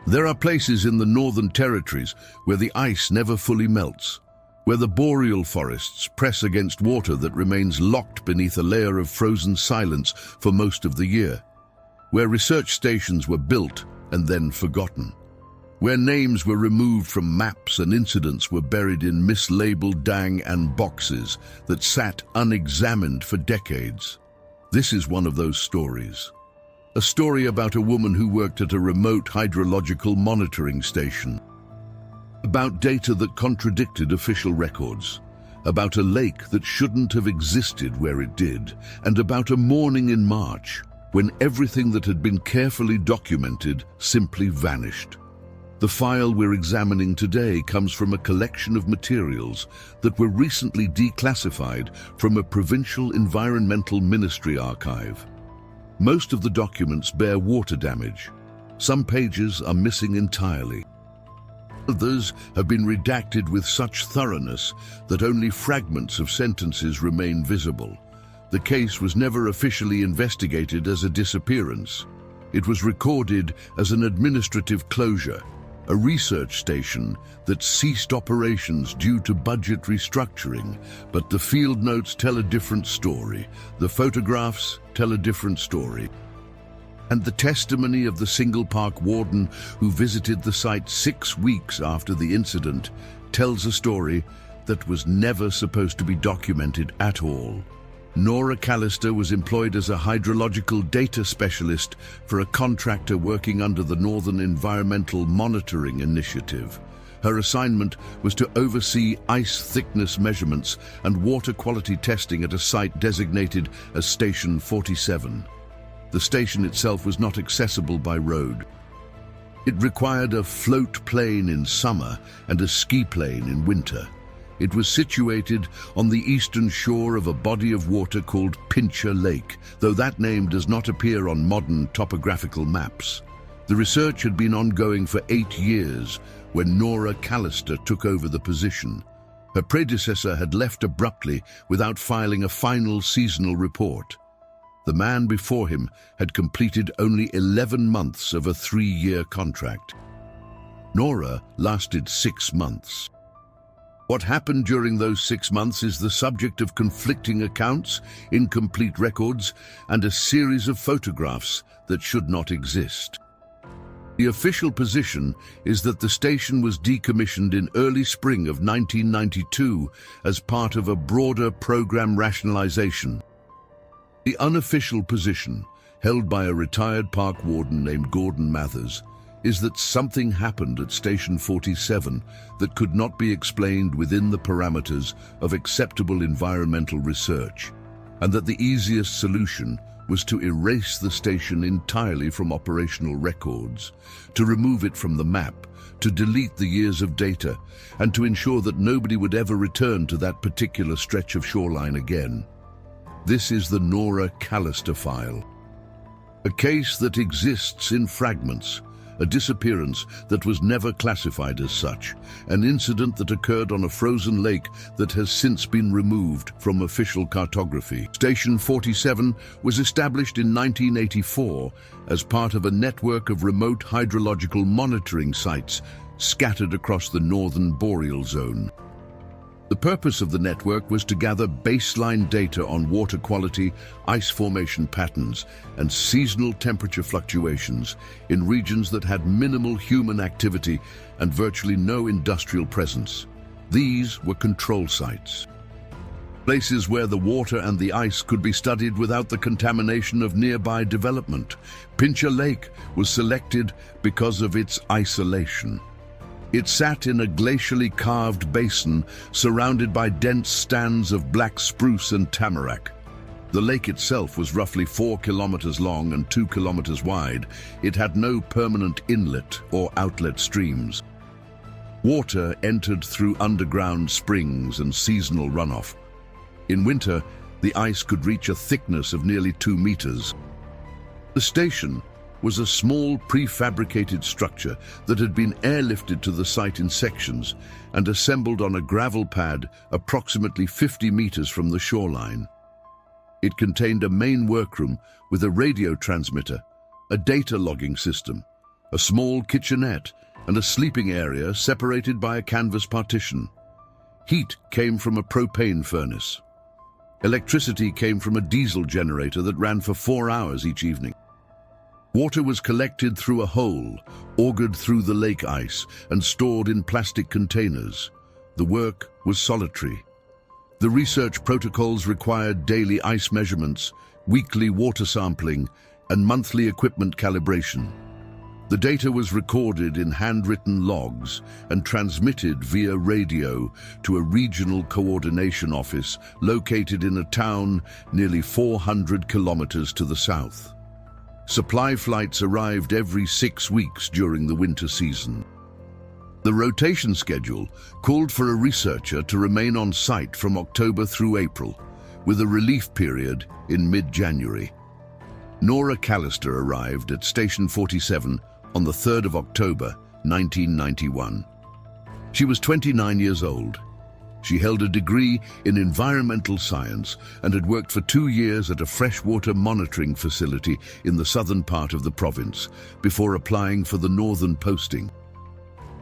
There are places in the northern territories where the ice never fully melts, where the boreal forests press against water that remains locked beneath a layer of frozen silence for most of the year, where research stations were built and then forgotten, where names were removed from maps and incidents were buried in mislabeled dang and boxes that sat unexamined for decades. This is one of those stories. A story about a woman who worked at a remote hydrological monitoring station. About data that contradicted official records. About a lake that shouldn't have existed where it did. And about a morning in March when everything that had been carefully documented simply vanished. The file we're examining today comes from a collection of materials that were recently declassified from a provincial environmental ministry archive. Most of the documents bear water damage. Some pages are missing entirely. Others have been redacted with such thoroughness that only fragments of sentences remain visible. The case was never officially investigated as a disappearance. It was recorded as an administrative closure, a research station that ceased operations due to budget restructuring. But the field notes tell a different story. The photographs tell a different story. And the testimony of the single park warden who visited the site 6 weeks after the incident tells a story that was never supposed to be documented at all. Nora Callister was employed as a hydrological data specialist for a contractor working under the Northern Environmental Monitoring Initiative. Her assignment was to oversee ice thickness measurements and water quality testing at a site designated as Station 47. The station itself was not accessible by road. It required a float plane in summer and a ski plane in winter. It was situated on the eastern shore of a body of water called Pincher Lake, though that name does not appear on modern topographical maps. The research had been ongoing for 8 years when Nora Callister took over the position. Her predecessor had left abruptly without filing a final seasonal report. The man before him had completed only 11 months of a 3-year contract. Nora lasted 6 months. What happened during those 6 months is the subject of conflicting accounts, incomplete records, and a series of photographs that should not exist. The official position is that the station was decommissioned in early spring of 1992 as part of a broader program rationalization. The unofficial position, held by a retired park warden named Gordon Mathers, is that something happened at Station 47 that could not be explained within the parameters of acceptable environmental research, and that the easiest solution was to erase the station entirely from operational records, to remove it from the map, to delete the years of data, and to ensure that nobody would ever return to that particular stretch of shoreline again. This is the Nora Callister file. A case that exists in fragments, a disappearance that was never classified as such, an incident that occurred on a frozen lake that has since been removed from official cartography. Station 47 was established in 1984 as part of a network of remote hydrological monitoring sites scattered across the northern boreal zone. The purpose of the network was to gather baseline data on water quality, ice formation patterns, and seasonal temperature fluctuations in regions that had minimal human activity and virtually no industrial presence. These were control sites, places where the water and the ice could be studied without the contamination of nearby development. Pincher Lake was selected because of its isolation. It sat in a glacially carved basin surrounded by dense stands of black spruce and tamarack. The lake itself was roughly 4 kilometers long and 2 kilometers wide. It had no permanent inlet or outlet streams. Water entered through underground springs and seasonal runoff. In winter, the ice could reach a thickness of nearly 2 meters. The station was a small prefabricated structure that had been airlifted to the site in sections and assembled on a gravel pad approximately 50 meters from the shoreline. It contained a main workroom with a radio transmitter, a data logging system, a small kitchenette, and a sleeping area separated by a canvas partition. Heat came from a propane furnace. Electricity came from a diesel generator that ran for 4 hours each evening. Water was collected through a hole, augured through the lake ice, and stored in plastic containers. The work was solitary. The research protocols required daily ice measurements, weekly water sampling, and monthly equipment calibration. The data was recorded in handwritten logs and transmitted via radio to a regional coordination office located in a town nearly 400 kilometers to the south. Supply flights arrived every 6 weeks during the winter season. The rotation schedule called for a researcher to remain on site from October through April, with a relief period in mid-January. Nora Callister arrived at Station 47 on the 3rd of October, 1991. She was 29 years old. She held a degree in environmental science and had worked for 2 years at a freshwater monitoring facility in the southern part of the province before applying for the northern posting.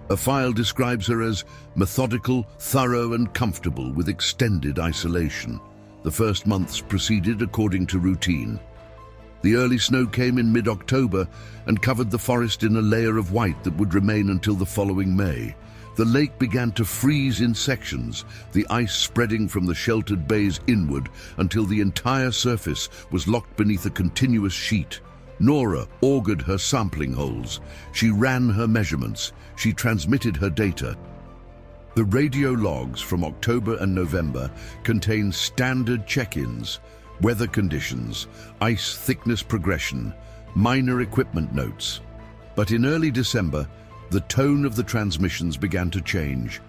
A file describes her as methodical, thorough, and comfortable with extended isolation. The first months proceeded according to routine. The early snow came in mid-October and covered the forest in a layer of white that would remain until the following May. The lake began to freeze in sections, the ice spreading from the sheltered bays inward until the entire surface was locked beneath a continuous sheet. Nora augured her sampling holes. She ran her measurements. She transmitted her data. The radio logs from October and November contain standard check-ins, weather conditions, ice thickness progression, minor equipment notes. But in early December, the tone of the transmissions began to change.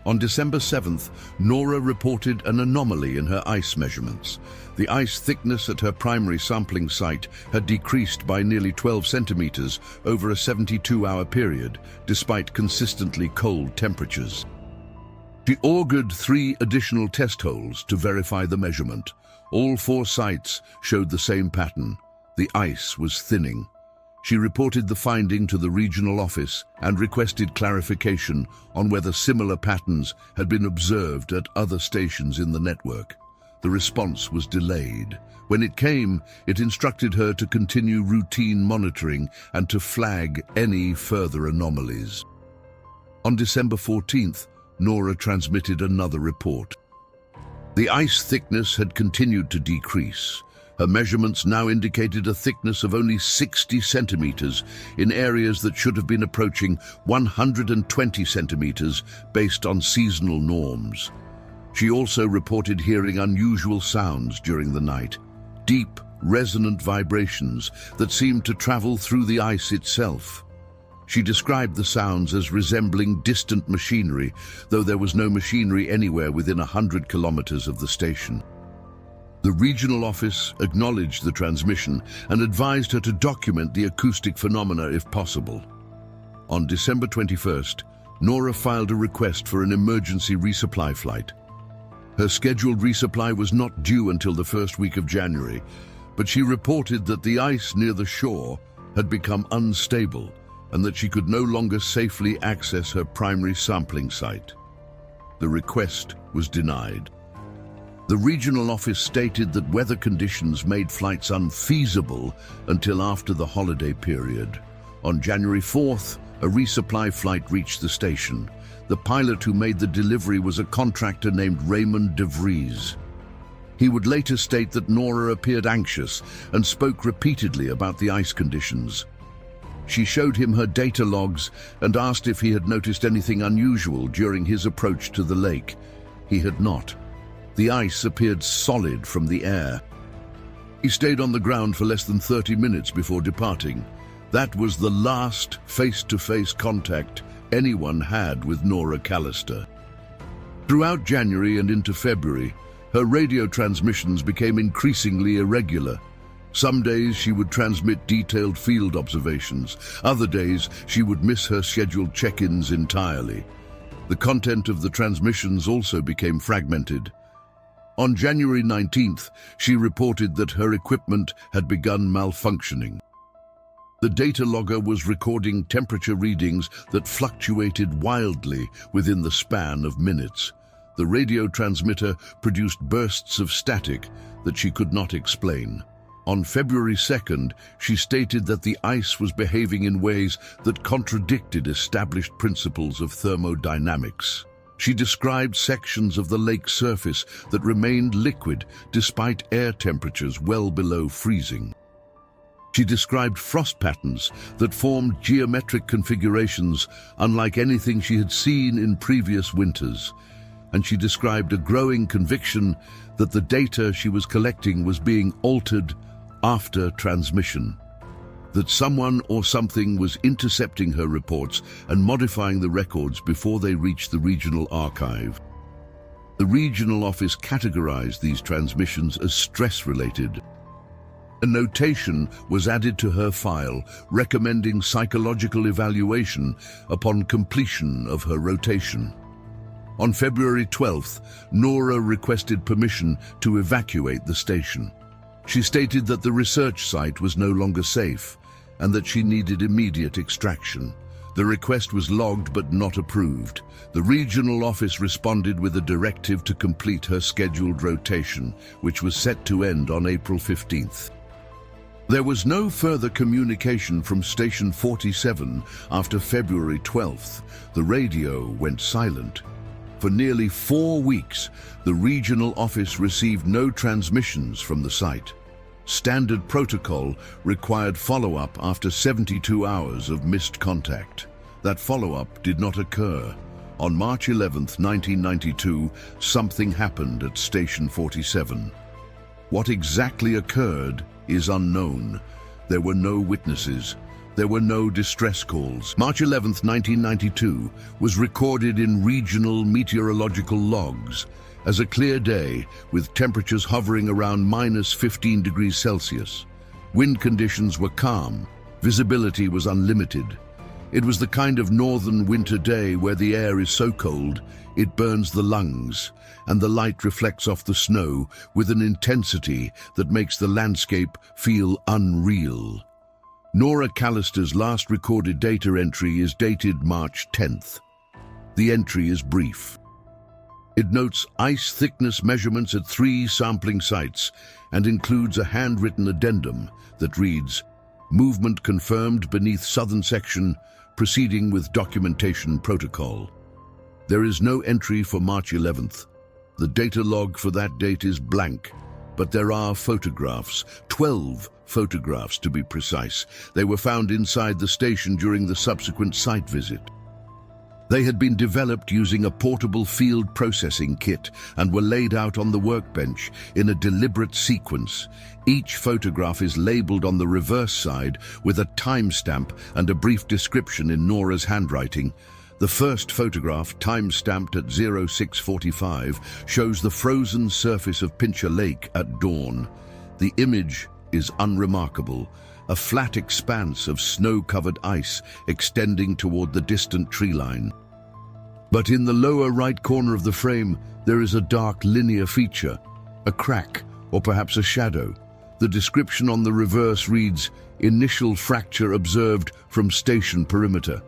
On December 7th, Nora reported an anomaly in her ice measurements. The ice thickness at her primary sampling site had decreased by nearly 12 centimeters over a 72-hour period, despite consistently cold temperatures. She augured 3 additional test holes to verify the measurement. All 4 sites showed the same pattern. The ice was thinning. She reported the finding to the regional office and requested clarification on whether similar patterns had been observed at other stations in the network. The response was delayed. When it came, it instructed her to continue routine monitoring and to flag any further anomalies. On December 14th, Nora transmitted another report. The ice thickness had continued to decrease. Her measurements now indicated a thickness of only 60 centimeters in areas that should have been approaching 120 centimeters based on seasonal norms. She also reported hearing unusual sounds during the night, deep, resonant vibrations that seemed to travel through the ice itself. She described the sounds as resembling distant machinery, though there was no machinery anywhere within 100 kilometers of the station. The regional office acknowledged the transmission and advised her to document the acoustic phenomena if possible. On December 21st, Nora filed a request for an emergency resupply flight. Her scheduled resupply was not due until the first week of January, but she reported that the ice near the shore had become unstable and that she could no longer safely access her primary sampling site. The request was denied. The regional office stated that weather conditions made flights unfeasible until after the holiday period. On January 4th, a resupply flight reached the station. The pilot who made the delivery was a contractor named Raymond de Vries. He would later state that Nora appeared anxious and spoke repeatedly about the ice conditions. She showed him her data logs and asked if he had noticed anything unusual during his approach to the lake. He had not. The ice appeared solid from the air. He stayed on the ground for less than 30 minutes before departing. That was the last face-to-face contact anyone had with Nora Callister. Throughout January and into February, her radio transmissions became increasingly irregular. Some days she would transmit detailed field observations. Other days she would miss her scheduled check-ins entirely. The content of the transmissions also became fragmented. On January 19th, she reported that her equipment had begun malfunctioning. The data logger was recording temperature readings that fluctuated wildly within the span of minutes. The radio transmitter produced bursts of static that she could not explain. On February 2nd, she stated that the ice was behaving in ways that contradicted established principles of thermodynamics. She described sections of the lake's surface that remained liquid despite air temperatures well below freezing. She described frost patterns that formed geometric configurations unlike anything she had seen in previous winters. And she described a growing conviction that the data she was collecting was being altered after transmission, that someone or something was intercepting her reports and modifying the records before they reached the regional archive. The regional office categorized these transmissions as stress-related. A notation was added to her file recommending psychological evaluation upon completion of her rotation. On February 12th, Nora requested permission to evacuate the station. She stated that the research site was no longer safe and that she needed immediate extraction. The request was logged but not approved. The regional office responded with a directive to complete her scheduled rotation, which was set to end on April 15th. There was no further communication from Station 47 after February 12th. The radio went silent. For nearly 4 weeks, the regional office received no transmissions from the site. Standard protocol required follow-up after 72 hours of missed contact. That follow-up did not occur. On March 11, 1992, something happened at Station 47. What exactly occurred is unknown. There were no witnesses. There were no distress calls. March 11, 1992 was recorded in regional meteorological logs as a clear day with temperatures hovering around -15 degrees Celsius. Wind conditions were calm. Visibility was unlimited. It was the kind of northern winter day where the air is so cold it burns the lungs, and the light reflects off the snow with an intensity that makes the landscape feel unreal. Nora Callister's last recorded data entry is dated March 10th. The entry is brief. It notes ice thickness measurements at 3 sampling sites and includes a handwritten addendum that reads, "Movement confirmed beneath southern section, proceeding with documentation protocol." There is no entry for March 11th. The data log for that date is blank, but there are photographs, 12 photographs to be precise. They were found inside the station during the subsequent site visit. They had been developed using a portable field processing kit and were laid out on the workbench in a deliberate sequence. Each photograph is labeled on the reverse side with a timestamp and a brief description in Nora's handwriting. The first photograph, time-stamped at 0645, shows the frozen surface of Pincher Lake at dawn. The image is unremarkable, a flat expanse of snow-covered ice extending toward the distant tree line. But in the lower right corner of the frame, there is a dark linear feature, a crack, or perhaps a shadow. The description on the reverse reads, "Initial fracture observed from station perimeter."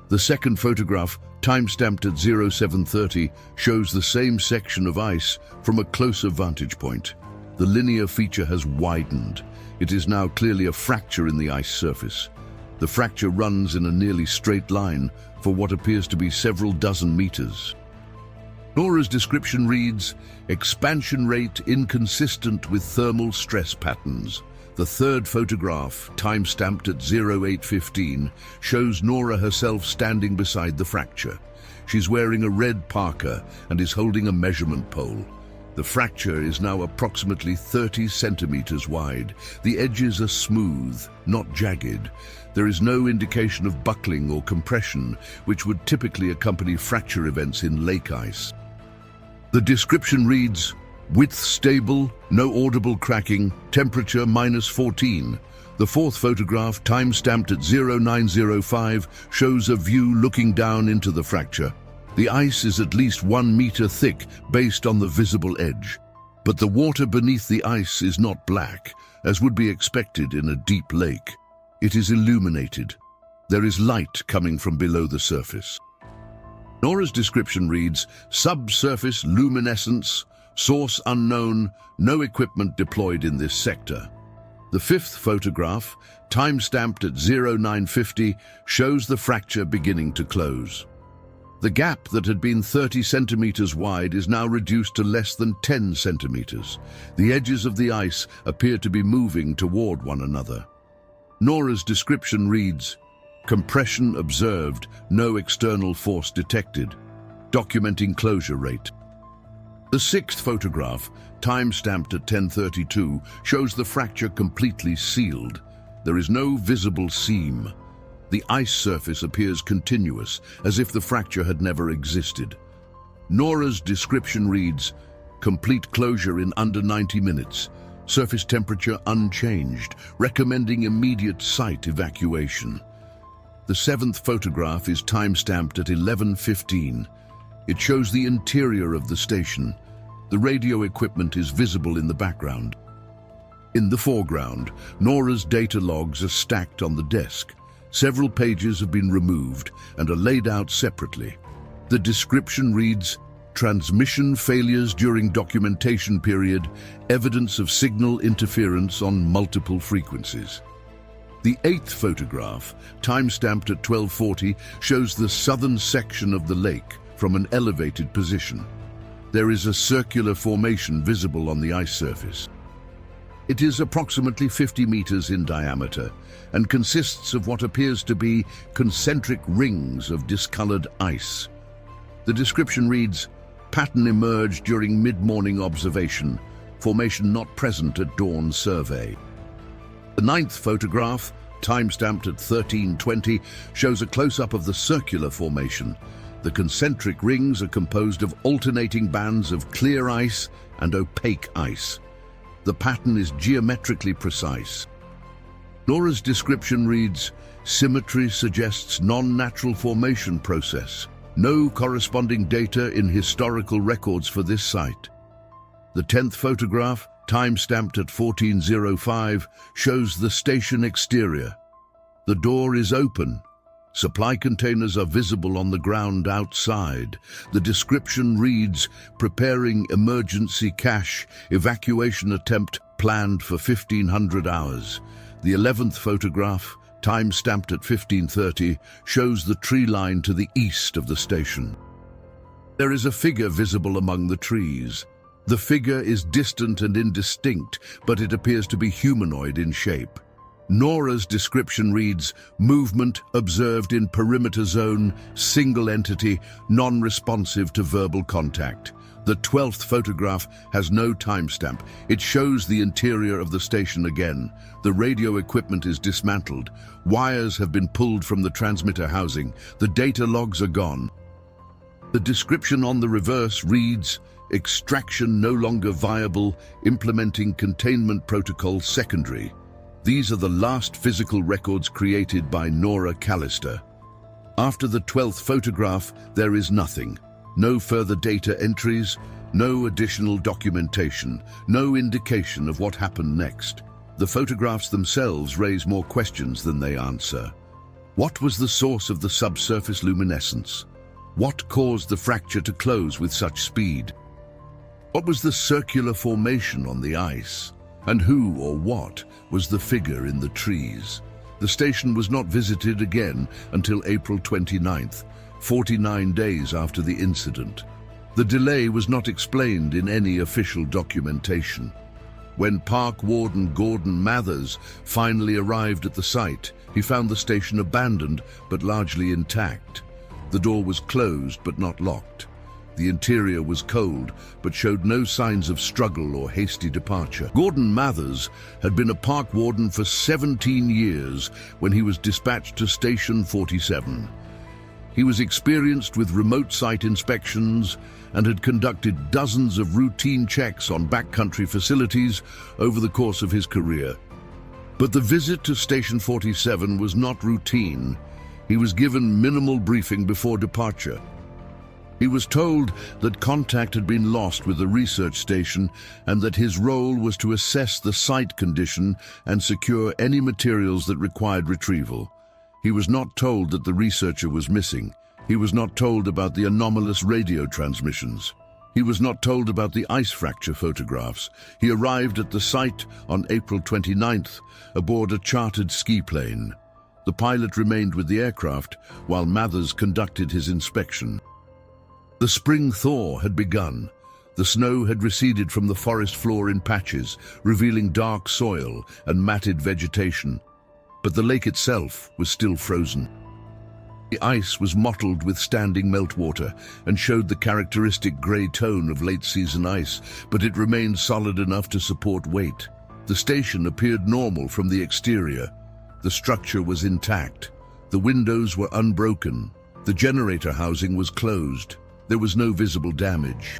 The second photograph, time-stamped at 0730, shows the same section of ice from a closer vantage point. The linear feature has widened. It is now clearly a fracture in the ice surface. The fracture runs in a nearly straight line for what appears to be several dozen meters. Nora's description reads, "Expansion rate inconsistent with thermal stress patterns." The third photograph, time-stamped at 0815, shows Nora herself standing beside the fracture. She's wearing a red parka and is holding a measurement pole. The fracture is now approximately 30 centimeters wide. The edges are smooth, not jagged. There is no indication of buckling or compression, which would typically accompany fracture events in lake ice. The description reads, "Width stable, no audible cracking, temperature -14. The fourth photograph, time-stamped at 0905, shows a view looking down into the fracture. The ice is at least 1 meter thick based on the visible edge. But the water beneath the ice is not black, as would be expected in a deep lake. It is illuminated. There is light coming from below the surface. Nora's description reads, subsurface luminescence, source unknown, no equipment deployed in this sector. The fifth photograph, time-stamped at 0950, shows the fracture beginning to close. The gap that had been 30 centimeters wide is now reduced to less than 10 centimeters. The edges of the ice appear to be moving toward one another. Nora's description reads, compression observed, no external force detected, documenting closure rate. The sixth photograph, time-stamped at 1032, shows the fracture completely sealed. There is no visible seam. The ice surface appears continuous, as if the fracture had never existed. Nora's description reads, complete closure in under 90 minutes, surface temperature unchanged, recommending immediate site evacuation. The seventh photograph is time-stamped at 11:15. It shows the interior of the station. The radio equipment is visible in the background. In the foreground, Nora's data logs are stacked on the desk. Several pages have been removed and are laid out separately. The description reads, transmission failures during documentation period, evidence of signal interference on multiple frequencies. The eighth photograph, time-stamped at 1240, shows the southern section of the lake from an elevated position. There is a circular formation visible on the ice surface. It is approximately 50 meters in diameter and consists of what appears to be concentric rings of discolored ice. The description reads, pattern emerged during mid-morning observation, formation not present at dawn survey. The ninth photograph, time-stamped at 1320, shows a close-up of the circular formation. The concentric rings are composed of alternating bands of clear ice and opaque ice. The pattern is geometrically precise. Nora's description reads, symmetry suggests non-natural formation process. No corresponding data in historical records for this site. The 10th photograph, time-stamped at 1405, shows the station exterior. The door is open. Supply containers are visible on the ground outside. The description reads, preparing emergency cache, evacuation attempt planned for 1500 hours. The 11th photograph, time-stamped at 1530, shows the tree line to the east of the station. There is a figure visible among the trees. The figure is distant and indistinct, but it appears to be humanoid in shape. Nora's description reads, movement observed in perimeter zone, single entity, non-responsive to verbal contact. The 12th photograph has no timestamp. It shows the interior of the station again. The radio equipment is dismantled. Wires have been pulled from the transmitter housing. The data logs are gone. The description on the reverse reads, extraction no longer viable, implementing containment protocol secondary. These are the last physical records created by Nora Callister. After the 12th photograph, there is nothing. No further data entries, no additional documentation, no indication of what happened next. The photographs themselves raise more questions than they answer. What was the source of the subsurface luminescence? What caused the fracture to close with such speed? What was the circular formation on the ice? And who or what was the figure in the trees? The station was not visited again until April 29th, 49 days after the incident. The delay was not explained in any official documentation. When Park Warden Gordon Mathers finally arrived at the site, he found the station abandoned but largely intact. The door was closed but not locked. The interior was cold, but showed no signs of struggle or hasty departure. Gordon Mathers had been a park warden for 17 years when he was dispatched to Station 47. He was experienced with remote site inspections and had conducted dozens of routine checks on backcountry facilities over the course of his career. But the visit to Station 47 was not routine. He was given minimal briefing before departure. He was told that contact had been lost with the research station and that his role was to assess the site condition and secure any materials that required retrieval. He was not told that the researcher was missing. He was not told about the anomalous radio transmissions. He was not told about the ice fracture photographs. He arrived at the site on April 29th aboard a chartered ski plane. The pilot remained with the aircraft while Mathers conducted his inspection. The spring thaw had begun. The snow had receded from the forest floor in patches, revealing dark soil and matted vegetation. But the lake itself was still frozen. The ice was mottled with standing meltwater and showed the characteristic grey tone of late-season ice, but it remained solid enough to support weight. The station appeared normal from the exterior. The structure was intact. The windows were unbroken. The generator housing was closed. There was no visible damage.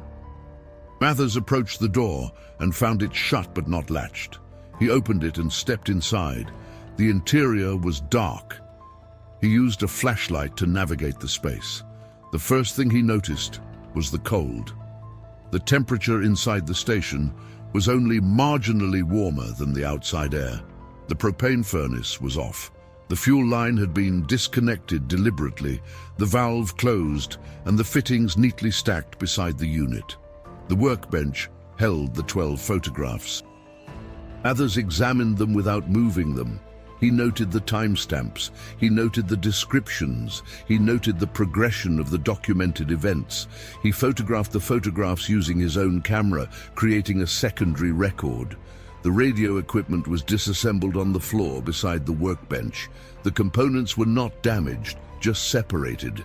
Mathers approached the door and found it shut but not latched. He opened it and stepped inside. The interior was dark. He used a flashlight to navigate the space. The first thing he noticed was the cold. The temperature inside the station was only marginally warmer than the outside air. The propane furnace was off. The fuel line had been disconnected deliberately, the valve closed, and the fittings neatly stacked beside the unit. The workbench held the 12 photographs. Mathers examined them without moving them. He noted the timestamps, he noted the descriptions, he noted the progression of the documented events. He photographed the photographs using his own camera, creating a secondary record. The radio equipment was disassembled on the floor beside the workbench. The components were not damaged, just separated.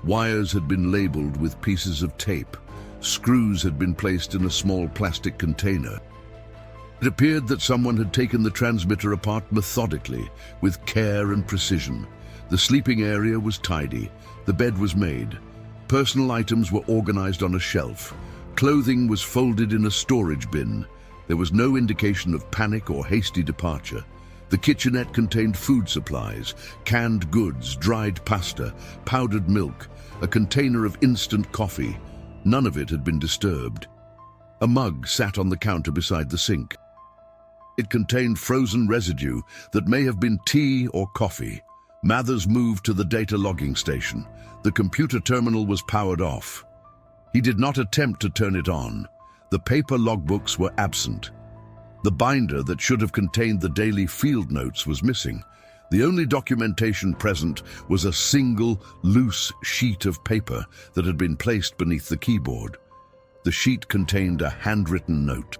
Wires had been labeled with pieces of tape. Screws had been placed in a small plastic container. It appeared that someone had taken the transmitter apart methodically, with care and precision. The sleeping area was tidy. The bed was made. Personal items were organized on a shelf. Clothing was folded in a storage bin. There was no indication of panic or hasty departure. The kitchenette contained food supplies, canned goods, dried pasta, powdered milk, a container of instant coffee. None of it had been disturbed. A mug sat on the counter beside the sink. It contained frozen residue that may have been tea or coffee. Mathers moved to the data logging station. The computer terminal was powered off. He did not attempt to turn it on. The paper logbooks were absent. The binder that should have contained the daily field notes was missing. The only documentation present was a single, loose sheet of paper that had been placed beneath the keyboard. The sheet contained a handwritten note.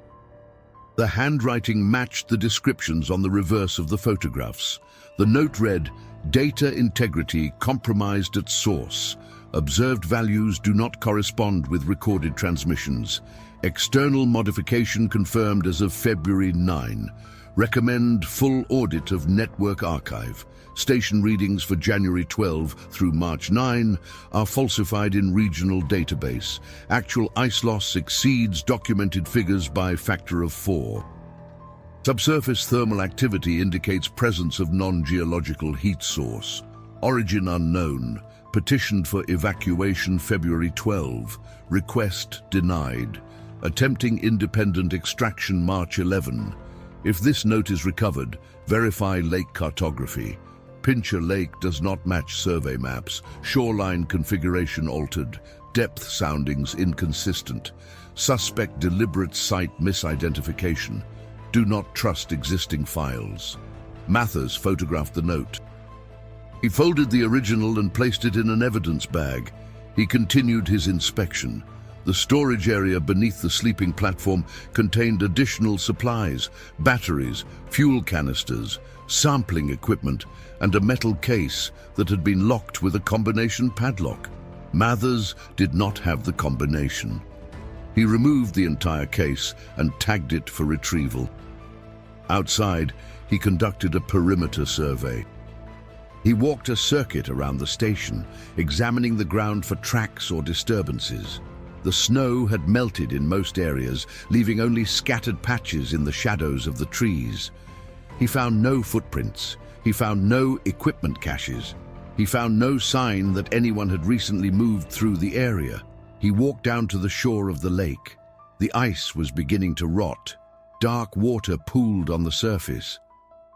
The handwriting matched the descriptions on the reverse of the photographs. The note read, "Data integrity compromised at source. Observed values do not correspond with recorded transmissions. External modification confirmed as of February 9. Recommend full audit of network archive. Station readings for January 12 through March 9 are falsified in regional database. Actual ice loss exceeds documented figures by factor of 4. Subsurface thermal activity indicates presence of non-geological heat source. Origin unknown. Petitioned for evacuation February 12. Request denied. Attempting independent extraction March 11. If this note is recovered, verify lake cartography. Pincher Lake does not match survey maps. Shoreline configuration altered. Depth soundings inconsistent. Suspect deliberate site misidentification. Do not trust existing files. Mathers photographed the note. He folded the original and placed it in an evidence bag. He continued his inspection. The storage area beneath the sleeping platform contained additional supplies, batteries, fuel canisters, sampling equipment, and a metal case that had been locked with a combination padlock. Mathers did not have the combination. He removed the entire case and tagged it for retrieval. Outside, he conducted a perimeter survey. He walked a circuit around the station, examining the ground for tracks or disturbances. The snow had melted in most areas, leaving only scattered patches in the shadows of the trees. He found no footprints. He found no equipment caches. He found no sign that anyone had recently moved through the area. He walked down to the shore of the lake. The ice was beginning to rot. Dark water pooled on the surface.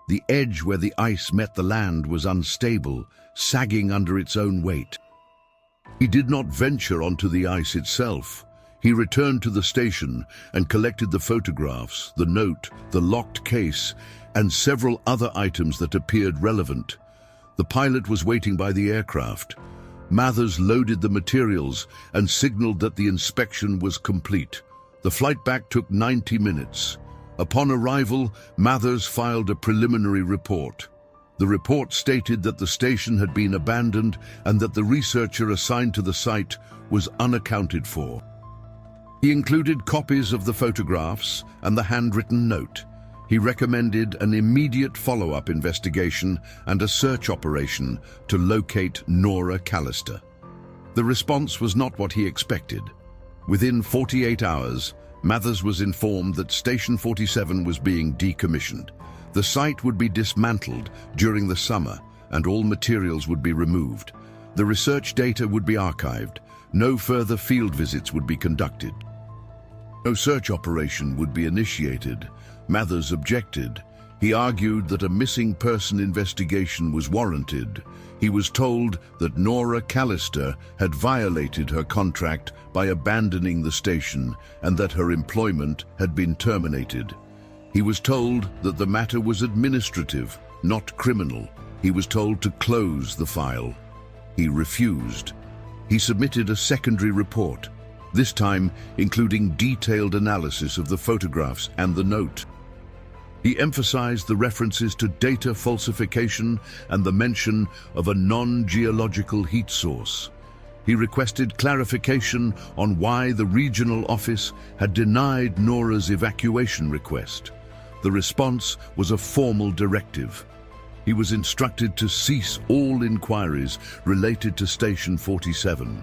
The edge where the ice met the land was unstable, sagging under its own weight. He did not venture onto the ice itself. He returned to the station and collected the photographs, the note, the locked case, and several other items that appeared relevant. The pilot was waiting by the aircraft. Mathers loaded the materials and signaled that the inspection was complete. The flight back took 90 minutes. Upon arrival, Mathers filed a preliminary report. The report stated that the station had been abandoned and that the researcher assigned to the site was unaccounted for. He included copies of the photographs and the handwritten note. He recommended an immediate follow-up investigation and a search operation to locate Nora Callister. The response was not what he expected. Within 48 hours, Mathers was informed that Station 47 was being decommissioned. The site would be dismantled during the summer and all materials would be removed. The research data would be archived. No further field visits would be conducted. No search operation would be initiated. Mathers objected. He argued that a missing person investigation was warranted. He was told that Nora Callister had violated her contract by abandoning the station and that her employment had been terminated. He was told that the matter was administrative, not criminal. He was told to close the file. He refused. He submitted a secondary report, this time including detailed analysis of the photographs and the note. He emphasized the references to data falsification and the mention of a non-geological heat source. He requested clarification on why the regional office had denied Nora's evacuation request. The response was a formal directive. He was instructed to cease all inquiries related to Station 47.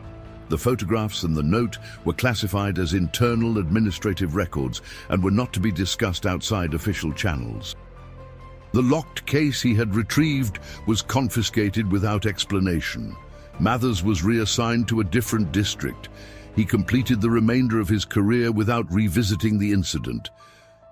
The photographs and the note were classified as internal administrative records and were not to be discussed outside official channels. The locked case he had retrieved was confiscated without explanation. Mathers was reassigned to a different district. He completed the remainder of his career without revisiting the incident.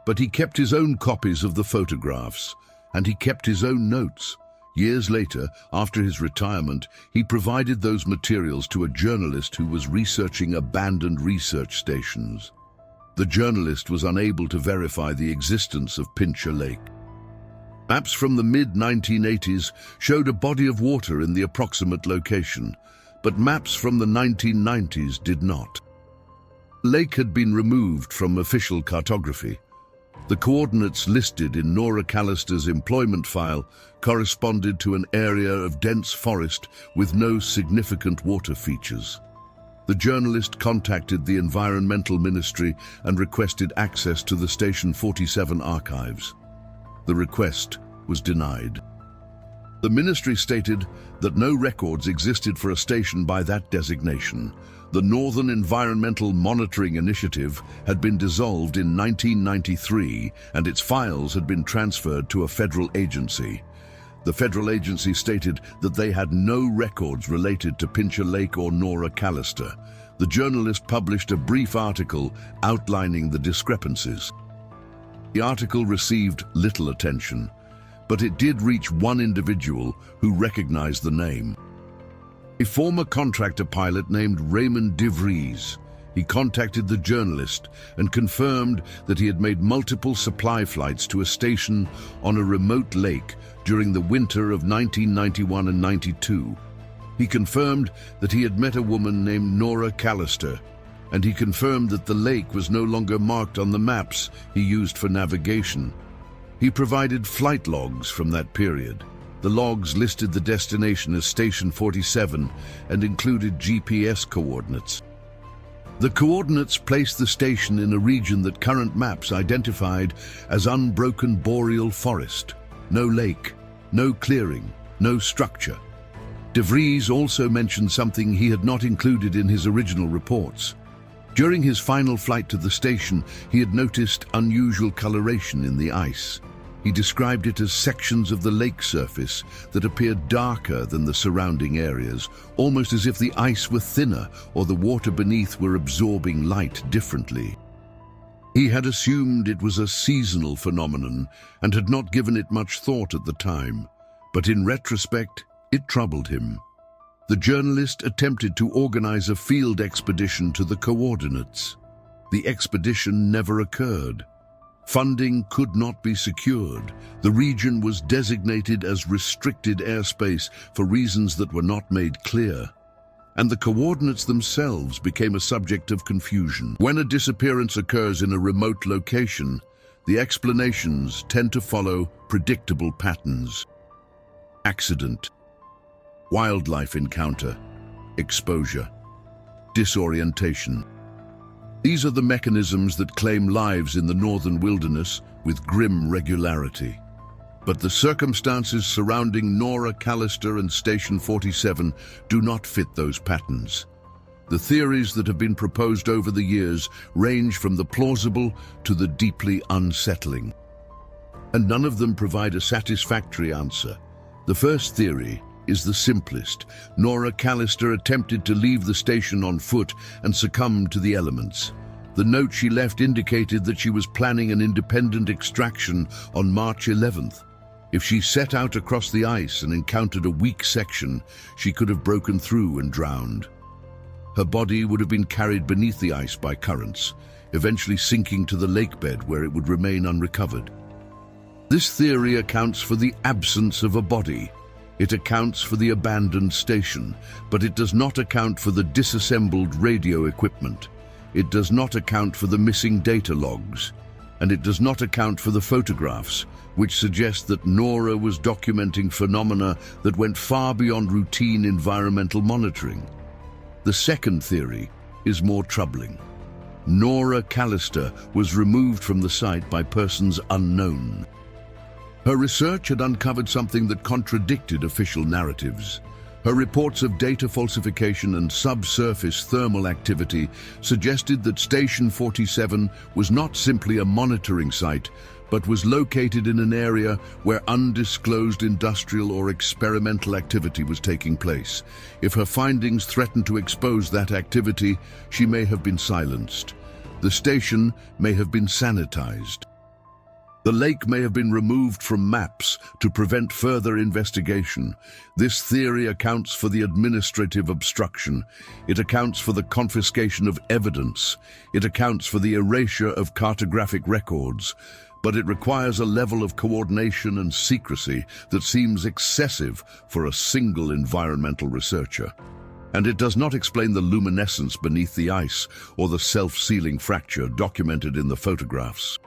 But he kept his own copies of the photographs, and he kept his own notes. Years later, after his retirement, he provided those materials to a journalist who was researching abandoned research stations. The journalist was unable to verify the existence of Pincher Lake. Maps from the mid-1980s showed a body of water in the approximate location, but maps from the 1990s did not. The lake had been removed from official cartography. The coordinates listed in Nora Callister's employment file corresponded to an area of dense forest with no significant water features. The journalist contacted the Environmental Ministry and requested access to the Station 47 archives. The request was denied. The ministry stated that no records existed for a station by that designation. The Northern Environmental Monitoring Initiative had been dissolved in 1993 and its files had been transferred to a federal agency. The federal agency stated that they had no records related to Pincher Lake or Nora Callister. The journalist published a brief article outlining the discrepancies. The article received little attention, but it did reach one individual who recognized the name. A former contractor pilot named Raymond DeVries. He contacted the journalist and confirmed that he had made multiple supply flights to a station on a remote lake during the winter of 1991 and 92. He confirmed that he had met a woman named Nora Callister, and he confirmed that the lake was no longer marked on the maps he used for navigation. He provided flight logs from that period. The logs listed the destination as Station 47 and included GPS coordinates. The coordinates placed the station in a region that current maps identified as unbroken boreal forest. No lake, no clearing, no structure. DeVries also mentioned something he had not included in his original reports. During his final flight to the station, he had noticed unusual coloration in the ice. He described it as sections of the lake surface that appeared darker than the surrounding areas, almost as if the ice were thinner or the water beneath were absorbing light differently. He had assumed it was a seasonal phenomenon and had not given it much thought at the time, but in retrospect, it troubled him. The journalist attempted to organize a field expedition to the coordinates. The expedition never occurred. Funding could not be secured. The region was designated as restricted airspace for reasons that were not made clear. And the coordinates themselves became a subject of confusion. When a disappearance occurs in a remote location, the explanations tend to follow predictable patterns. Accident, wildlife encounter, exposure, disorientation. These are the mechanisms that claim lives in the northern wilderness with grim regularity. But the circumstances surrounding Nora Callister and Station 47 do not fit those patterns. The theories that have been proposed over the years range from the plausible to the deeply unsettling. And none of them provide a satisfactory answer. The first theory is the simplest. Nora Callister attempted to leave the station on foot and succumbed to the elements. The note she left indicated that she was planning an independent extraction on March 11th. If she set out across the ice and encountered a weak section, she could have broken through and drowned. Her body would have been carried beneath the ice by currents, eventually sinking to the lakebed where it would remain unrecovered. This theory accounts for the absence of a body. It accounts for the abandoned station, but it does not account for the disassembled radio equipment. It does not account for the missing data logs, and it does not account for the photographs, which suggest that Nora was documenting phenomena that went far beyond routine environmental monitoring. The second theory is more troubling. Nora Callister was removed from the site by persons unknown. Her research had uncovered something that contradicted official narratives. Her reports of data falsification and subsurface thermal activity suggested that Station 47 was not simply a monitoring site, but was located in an area where undisclosed industrial or experimental activity was taking place. If her findings threatened to expose that activity, she may have been silenced. The station may have been sanitized. The lake may have been removed from maps to prevent further investigation. This theory accounts for the administrative obstruction. It accounts for the confiscation of evidence. It accounts for the erasure of cartographic records. But it requires a level of coordination and secrecy that seems excessive for a single environmental researcher. And it does not explain the luminescence beneath the ice or the self-sealing fracture documented in the photographs.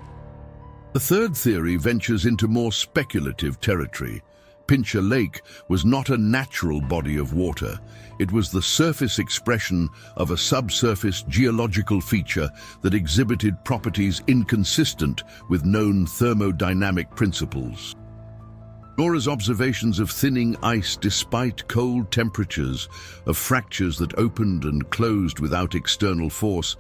The third theory ventures into more speculative territory. Pincher Lake was not a natural body of water. It was the surface expression of a subsurface geological feature that exhibited properties inconsistent with known thermodynamic principles. Nora's observations of thinning ice despite cold temperatures, of fractures that opened and closed without external force,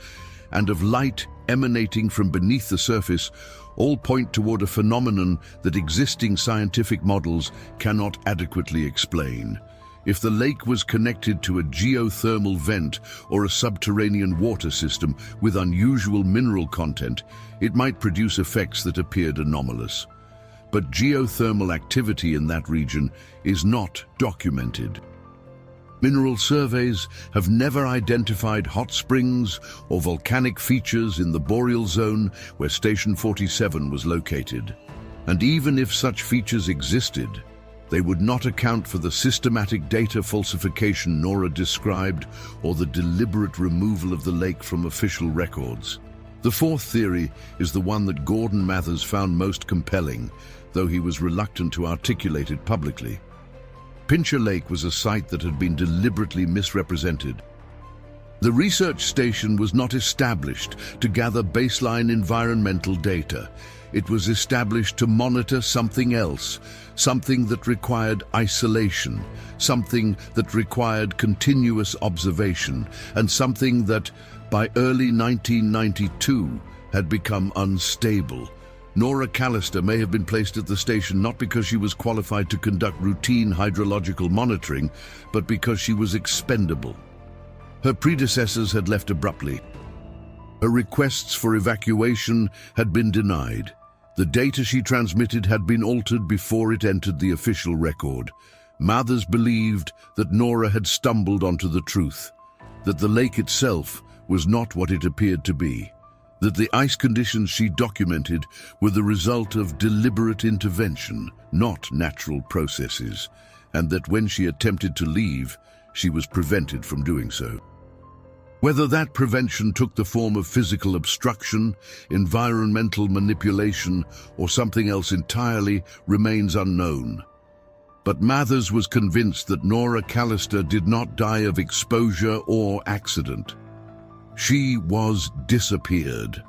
and of light emanating from beneath the surface all point toward a phenomenon that existing scientific models cannot adequately explain. If the lake was connected to a geothermal vent or a subterranean water system with unusual mineral content, it might produce effects that appeared anomalous. But geothermal activity in that region is not documented. Mineral surveys have never identified hot springs or volcanic features in the boreal zone where Station 47 was located. And even if such features existed, they would not account for the systematic data falsification Nora described or the deliberate removal of the lake from official records. The fourth theory is the one that Gordon Mathers found most compelling, though he was reluctant to articulate it publicly. Pincher Lake was a site that had been deliberately misrepresented. The research station was not established to gather baseline environmental data. It was established to monitor something else, something that required isolation, something that required continuous observation, and something that, by early 1992, had become unstable. Nora Callister may have been placed at the station not because she was qualified to conduct routine hydrological monitoring, but because she was expendable. Her predecessors had left abruptly. Her requests for evacuation had been denied. The data she transmitted had been altered before it entered the official record. Mathers believed that Nora had stumbled onto the truth, that the lake itself was not what it appeared to be, that the ice conditions she documented were the result of deliberate intervention, not natural processes, and that when she attempted to leave, she was prevented from doing so. Whether that prevention took the form of physical obstruction, environmental manipulation, or something else entirely remains unknown. But Mathers was convinced that Nora Callister did not die of exposure or accident. She was disappeared.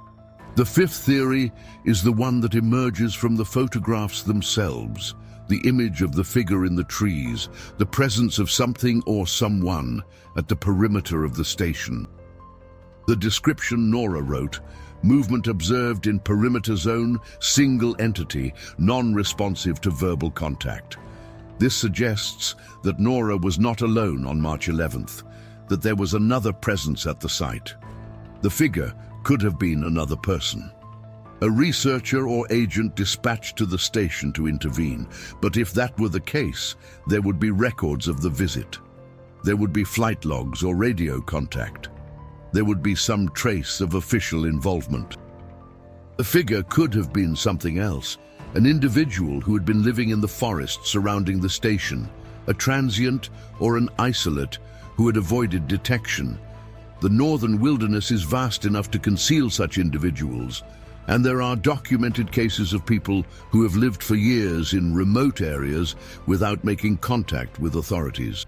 The fifth theory is the one that emerges from the photographs themselves, the image of the figure in the trees, the presence of something or someone at the perimeter of the station. The description Nora wrote, movement observed in perimeter zone, single entity, non-responsive to verbal contact. This suggests that Nora was not alone on March 11th, that there was another presence at the site. The figure could have been another person. A researcher or agent dispatched to the station to intervene, but if that were the case, there would be records of the visit. There would be flight logs or radio contact. There would be some trace of official involvement. The figure could have been something else, an individual who had been living in the forest surrounding the station, a transient or an isolate who had avoided detection. The northern wilderness is vast enough to conceal such individuals, and there are documented cases of people who have lived for years in remote areas without making contact with authorities.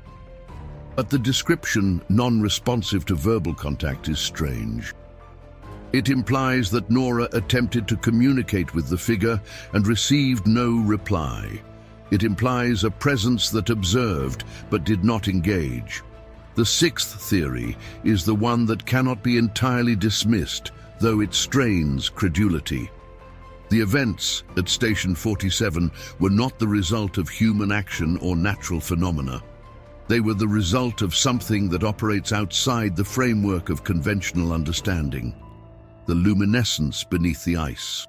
But the description, non-responsive to verbal contact, is strange. It implies that Nora attempted to communicate with the figure and received no reply. It implies a presence that observed but did not engage. The sixth theory is the one that cannot be entirely dismissed, though it strains credulity. The events at Station 47 were not the result of human action or natural phenomena. They were the result of something that operates outside the framework of conventional understanding: the luminescence beneath the ice.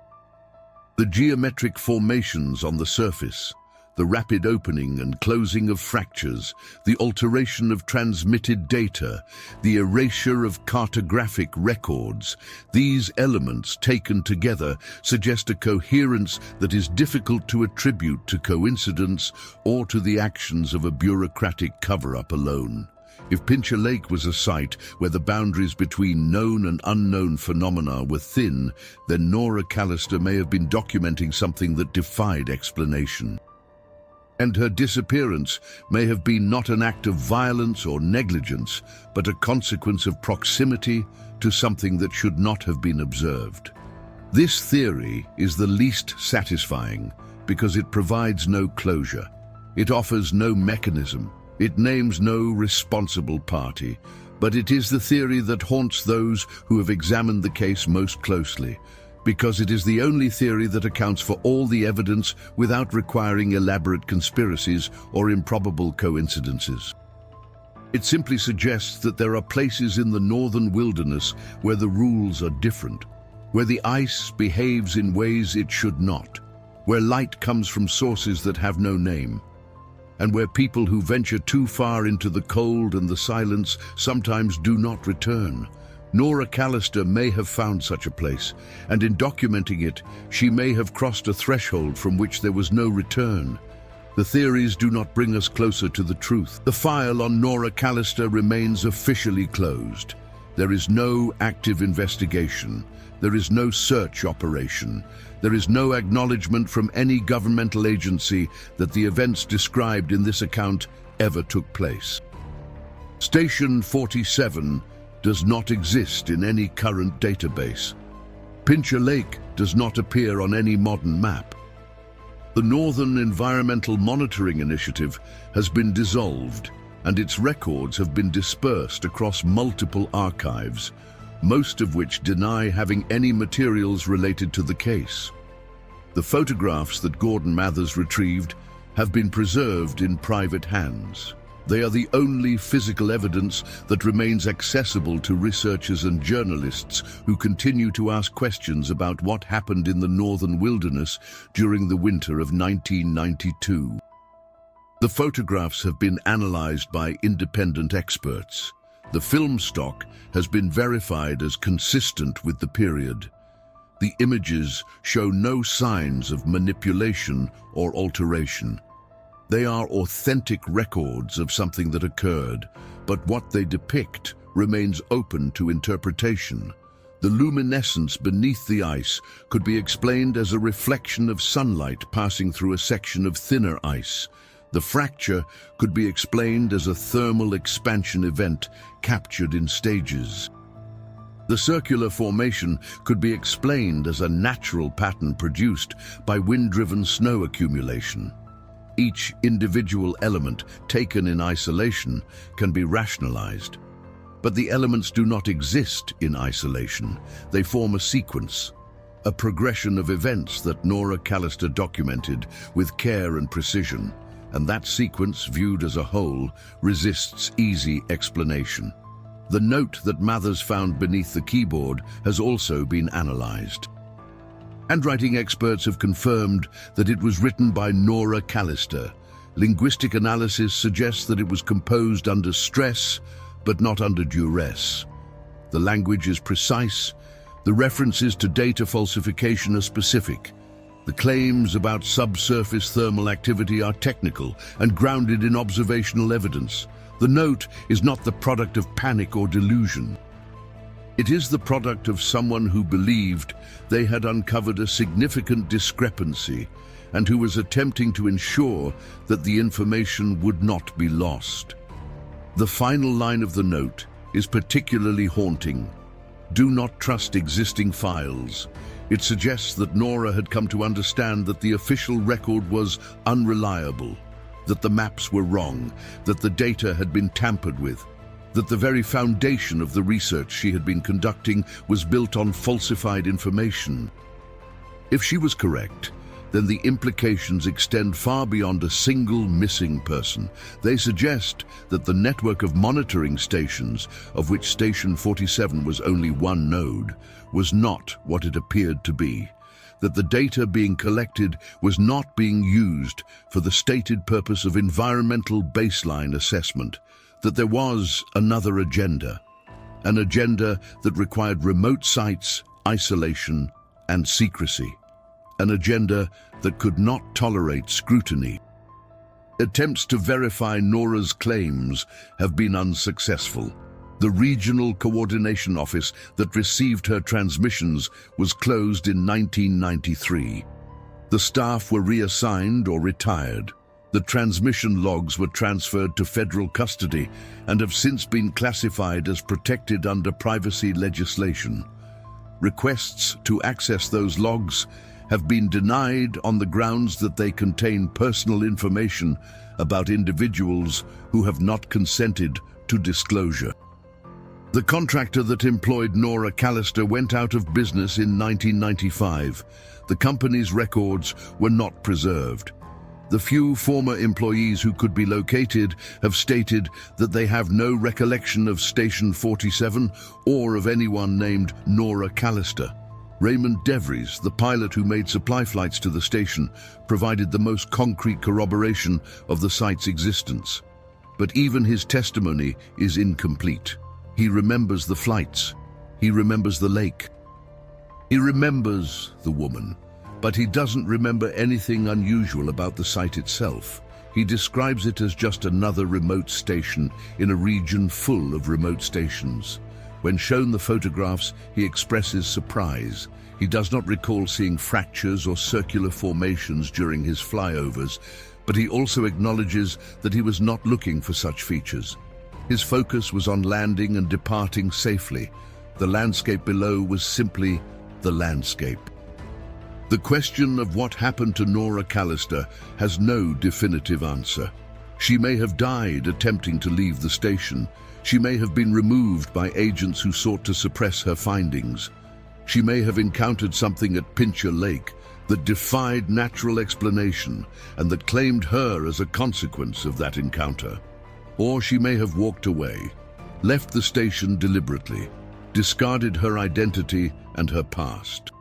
The geometric formations on the surface, the rapid opening and closing of fractures, the alteration of transmitted data, the erasure of cartographic records, these elements taken together suggest a coherence that is difficult to attribute to coincidence or to the actions of a bureaucratic cover-up alone. If Pincher Lake was a site where the boundaries between known and unknown phenomena were thin, then Nora Callister may have been documenting something that defied explanation. And her disappearance may have been not an act of violence or negligence, but a consequence of proximity to something that should not have been observed. This theory is the least satisfying because it provides no closure. It offers no mechanism. It names no responsible party, but it is the theory that haunts those who have examined the case most closely, because it is the only theory that accounts for all the evidence without requiring elaborate conspiracies or improbable coincidences. It simply suggests that there are places in the northern wilderness where the rules are different, where the ice behaves in ways it should not, where light comes from sources that have no name, and where people who venture too far into the cold and the silence sometimes do not return. Nora Callister may have found such a place, and in documenting it, she may have crossed a threshold from which there was no return. The theories do not bring us closer to the truth. The file on Nora Callister remains officially closed. There is no active investigation. There is no search operation. There is no acknowledgement from any governmental agency that the events described in this account ever took place. Station 47 does not exist in any current database. Pincher Lake does not appear on any modern map. The Northern Environmental Monitoring Initiative has been dissolved, and its records have been dispersed across multiple archives, most of which deny having any materials related to the case. The photographs that Gordon Mathers retrieved have been preserved in private hands. They are the only physical evidence that remains accessible to researchers and journalists who continue to ask questions about what happened in the northern wilderness during the winter of 1992. The photographs have been analyzed by independent experts. The film stock has been verified as consistent with the period. The images show no signs of manipulation or alteration. They are authentic records of something that occurred, but what they depict remains open to interpretation. The luminescence beneath the ice could be explained as a reflection of sunlight passing through a section of thinner ice. The fracture could be explained as a thermal expansion event captured in stages. The circular formation could be explained as a natural pattern produced by wind-driven snow accumulation. Each individual element taken in isolation can be rationalized. But the elements do not exist in isolation. They form a sequence, a progression of events that Nora Callister documented with care and precision, and that sequence, viewed as a whole, resists easy explanation. The note that Mathers found beneath the keyboard has also been analyzed. Handwriting experts have confirmed that it was written by Nora Callister. Linguistic analysis suggests that it was composed under stress, but not under duress. The language is precise. The references to data falsification are specific. The claims about subsurface thermal activity are technical and grounded in observational evidence. The note is not the product of panic or delusion. It is the product of someone who believed they had uncovered a significant discrepancy and who was attempting to ensure that the information would not be lost. The final line of the note is particularly haunting. Do not trust existing files. It suggests that Nora had come to understand that the official record was unreliable, that the maps were wrong, that the data had been tampered with, that the very foundation of the research she had been conducting was built on falsified information. If she was correct, then the implications extend far beyond a single missing person. They suggest that the network of monitoring stations, of which Station 47 was only one node, was not what it appeared to be, that the data being collected was not being used for the stated purpose of environmental baseline assessment, that there was another agenda, an agenda that required remote sites, isolation, and secrecy, an agenda that could not tolerate scrutiny. Attempts to verify Nora's claims have been unsuccessful. The regional coordination office that received her transmissions was closed in 1993. The staff were reassigned or retired. The transmission logs were transferred to federal custody and have since been classified as protected under privacy legislation. Requests to access those logs have been denied on the grounds that they contain personal information about individuals who have not consented to disclosure. The contractor that employed Nora Callister went out of business in 1995. The company's records were not preserved. The few former employees who could be located have stated that they have no recollection of Station 47 or of anyone named Nora Callister. Raymond DeVries, the pilot who made supply flights to the station, provided the most concrete corroboration of the site's existence. But even his testimony is incomplete. He remembers the flights. He remembers the lake. He remembers the woman. But he doesn't remember anything unusual about the site itself. He describes it as just another remote station in a region full of remote stations. When shown the photographs, he expresses surprise. He does not recall seeing fractures or circular formations during his flyovers, but he also acknowledges that he was not looking for such features. His focus was on landing and departing safely. The landscape below was simply the landscape. The question of what happened to Nora Callister has no definitive answer. She may have died attempting to leave the station. She may have been removed by agents who sought to suppress her findings. She may have encountered something at Pincher Lake, that defied natural explanation and that claimed her as a consequence of that encounter. Or she may have walked away, left the station deliberately, discarded her identity and her past,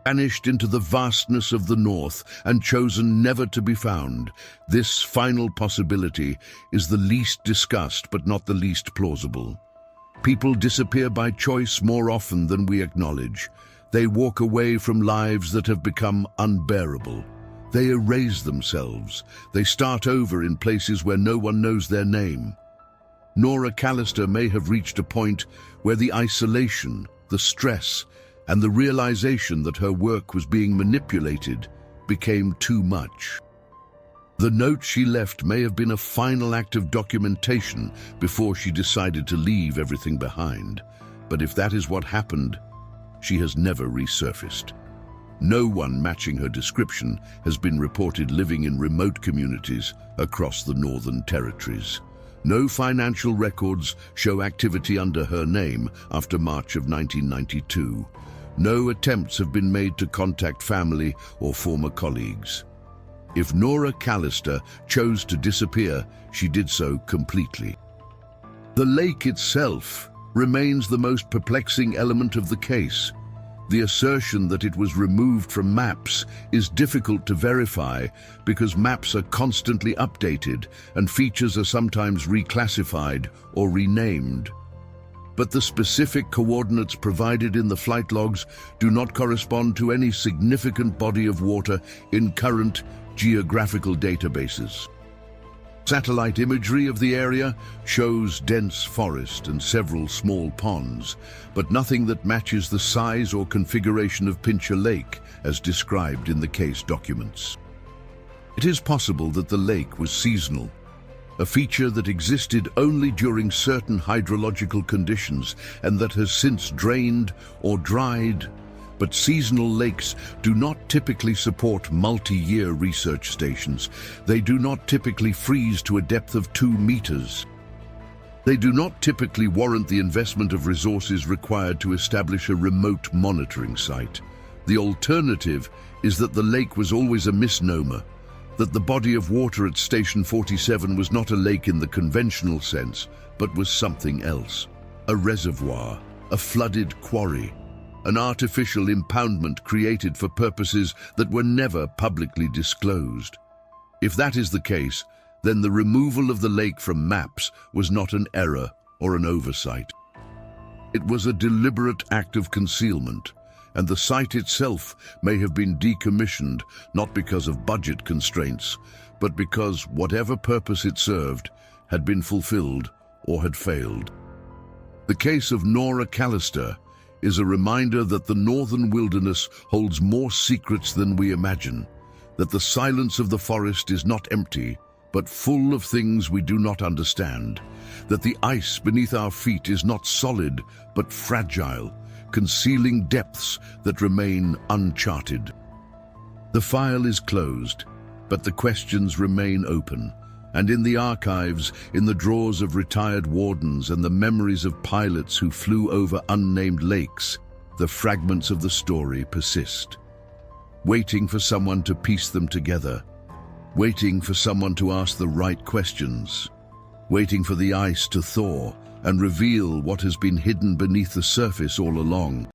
vanished into the vastness of the north and chosen never to be found. This final possibility is the least discussed but not the least plausible. People disappear by choice more often than we acknowledge. They walk away from lives that have become unbearable. They erase themselves. They start over in places where no one knows their name. Nora Callister may have reached a point where the isolation, the stress, and the realization that her work was being manipulated became too much. The note she left may have been a final act of documentation before she decided to leave everything behind. But if that is what happened, she has never resurfaced. No one matching her description has been reported living in remote communities across the Northern Territories. No financial records show activity under her name after March of 1992. No attempts have been made to contact family or former colleagues. If Nora Callister chose to disappear, she did so completely. The lake itself remains the most perplexing element of the case. The assertion that it was removed from maps is difficult to verify because maps are constantly updated and features are sometimes reclassified or renamed. But the specific coordinates provided in the flight logs do not correspond to any significant body of water in current geographical databases. Satellite imagery of the area shows dense forest and several small ponds, but nothing that matches the size or configuration of Pincher Lake as described in the case documents. It is possible that the lake was seasonal, a feature that existed only during certain hydrological conditions and that has since drained or dried. But seasonal lakes do not typically support multi-year research stations. They do not typically freeze to a depth of 2 meters. They do not typically warrant the investment of resources required to establish a remote monitoring site. The alternative is that the lake was always a misnomer, that the body of water at Station 47 was not a lake in the conventional sense, but was something else. A reservoir, a flooded quarry, an artificial impoundment created for purposes that were never publicly disclosed. If that is the case, then the removal of the lake from maps was not an error or an oversight. It was a deliberate act of concealment, and the site itself may have been decommissioned not because of budget constraints, but because whatever purpose it served had been fulfilled or had failed. The case of Nora Callister is a reminder that the northern wilderness holds more secrets than we imagine, that the silence of the forest is not empty, but full of things we do not understand, that the ice beneath our feet is not solid, but fragile, concealing depths that remain uncharted. The file is closed, but the questions remain open. And in the archives, in the drawers of retired wardens and the memories of pilots who flew over unnamed lakes, the fragments of the story persist, waiting for someone to piece them together, waiting for someone to ask the right questions, waiting for the ice to thaw and reveal what has been hidden beneath the surface all along.